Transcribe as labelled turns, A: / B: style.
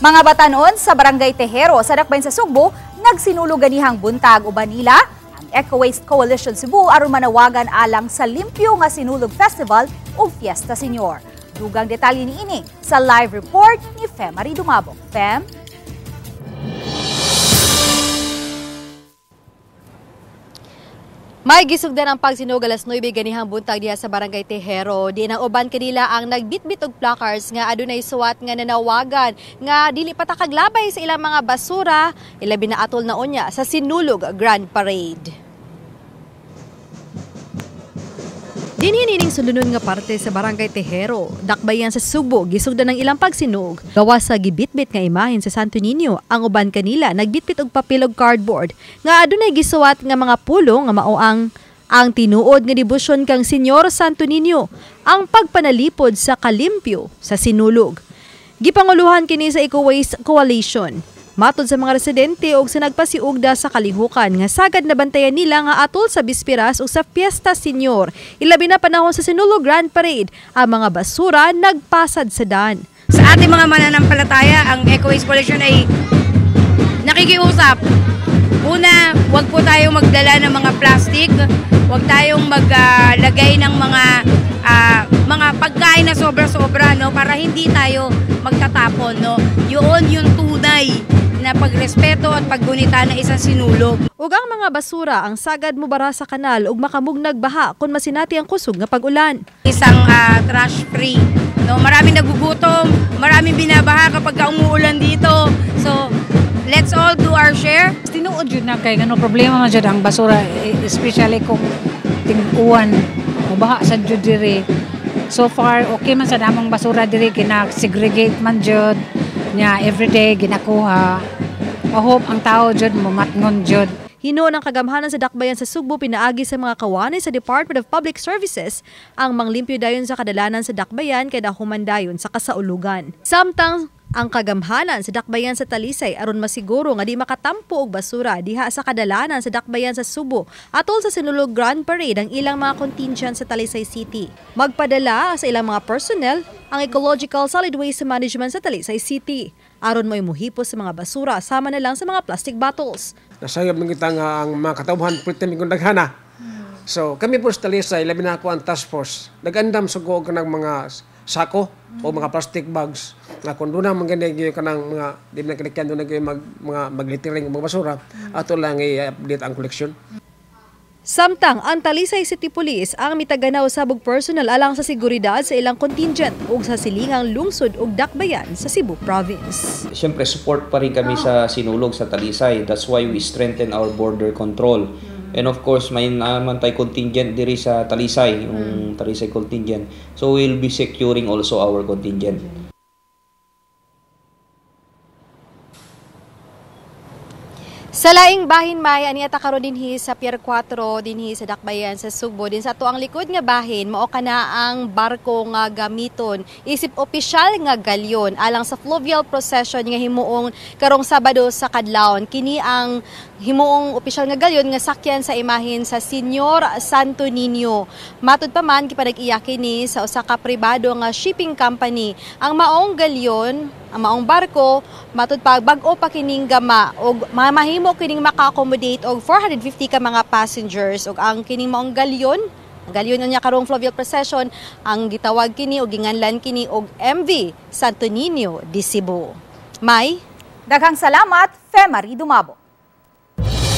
A: Mga batanon sa Barangay Tejero sa Dakbayan sa Sugbo, nagsinulog ganihang buntag uban nila ang Eco Waste Coalition Cebu aron manawagan alang sa limpyo nga Sinulog Festival o Fiesta Senior. Dugang detalye niini sa live report ni Fem Marie Dumabog. Fem?
B: May gisugdan ang pagsinog alas 9 ganihang buntag diha sa Barangay Tejero. Di nang uban kanila ang nagbitbit og placards nga adunay suwat nga nanawagan nga dili patakaglabay sa ilang mga basura, ilabi na atol na unya sa Sinulog Grand Parade. Dinhinining sulunod nga parte sa Barangay Tejero, dakbayan sa Sugbo, gisugdan ng ilang pagsinog. Gawas sa gibitbit nga imahen sa Santo Niño, ang uban kanila nagbitbit og papel og cardboard nga adunay gisuwat nga mga pulong nga mao ang tinuod nga debosyon kang Senyor Santo Niño, ang pagpanalipod sa kalimpyo sa Sinulog. Gipanguluhan kini sa Eco Waste Coalition. Matod sa mga residente og sa nagpasiugda sa kalihukan nga sagad na bantayan nila nga atol sa bisperas o sa Fiesta Senior. Ilabi na panahon sa Sinulog Grand Parade, ang mga basura nagpasad sa daan.
C: Sa ating mga mananampalataya, ang Eco Waste Coalition ay nakikiusap. Una, huwag po tayong magdala ng mga plastic, huwag tayong maglagay ng mga pagkain na sobra-sobra, no, para hindi tayo magtatapon, no. Yun yung tunay na pagrespeto at paggunita ng isang sinulog.
B: Ug ang mga basura ang sagad mo bara sa kanal ug makamugnag baha kung masinati ang kusog nga pag-ulan.
C: Isang trash free, no, maraming nagugutom, maraming binabaha kapag umuulan dito. So let's all do our share.
D: Tinuod yun na kay ano problema man jud ang basura, especially kung ting-uwan o baha sa jud diri. So far okay man sa damong basura diri, kina-segregate man jud nya everyday ginakuha. Hope ang tao jud mamatngon jud.
B: Hinuon ang kagamhanan sa dakbayan sa Sugbo pinaagi sa mga kawanay sa Department of Public Services ang manglimpyo dayon sa kadalanan sa dakbayan kay dahuman dayon sa kasaulugan. Samtang ang kagamhanan sa dakbayan sa Talisay aron masiguro nga di makatampo og basura diha sa kadalanan sa dakbayan sa Subo atol sa Sinulog Grand Parade ang ilang mga contingent sa Talisay City. Magpadala sa ilang mga personnel ang Ecological Solid Waste Management sa Talisay City aron mo imuhipos sa mga basura sama na lang sa mga plastic bottles.
E: Nasayab ng kita nga ang mga katauhan pretending kung daghana. So kami po sa Talisay, labi na ako ang task force. Nag-andam sugo ka ng mga sako o mga plastic bags na kung doon naman ganyan ka ng mga di na kinikyan doon mga maglitiring mga basura ato lang i-update ang collection.
B: Samtang ang Talisay City Police ang mitaganaw sabog personal alang sa seguridad sa ilang contingent ug sa silingang lungsod ug dakbayan sa Cebu Province.
F: Siyempre support pa rin kami sa Sinulog sa Talisay. That's why we strengthen our border control. And of course, may naman tayo contingent diri sa Talisay, yung Talisay contingent. So we'll be securing also our contingent.
B: Sa laing bahin may aniata karon dinhi sa Pier 4 dinhi sa dakbayan sa Sugbo din sa tuang likod nga bahin mao kana ang barko nga gamiton isip opisyal nga galyon alang sa fluvial procession nga himuong karong Sabado sa kadlawon. Kini ang himuong opisyal nga galyon nga sakyan sa imahin sa Senyor Santo Niño. Matud pa man gipanag-iya kini sa usa ka pribado nga shipping company. Ang maong galyon, ang maong barko matud pa bag-o pa kining gama og mahimo kining maka-accommodate og 450 ka mga passengers og ang kining maong galyon niya karong fluvial procession ang gitawag kini og ginganlan kini og MV Santo Niño de Cebu. May
A: Daghang salamat, Fem Marie Dumabog.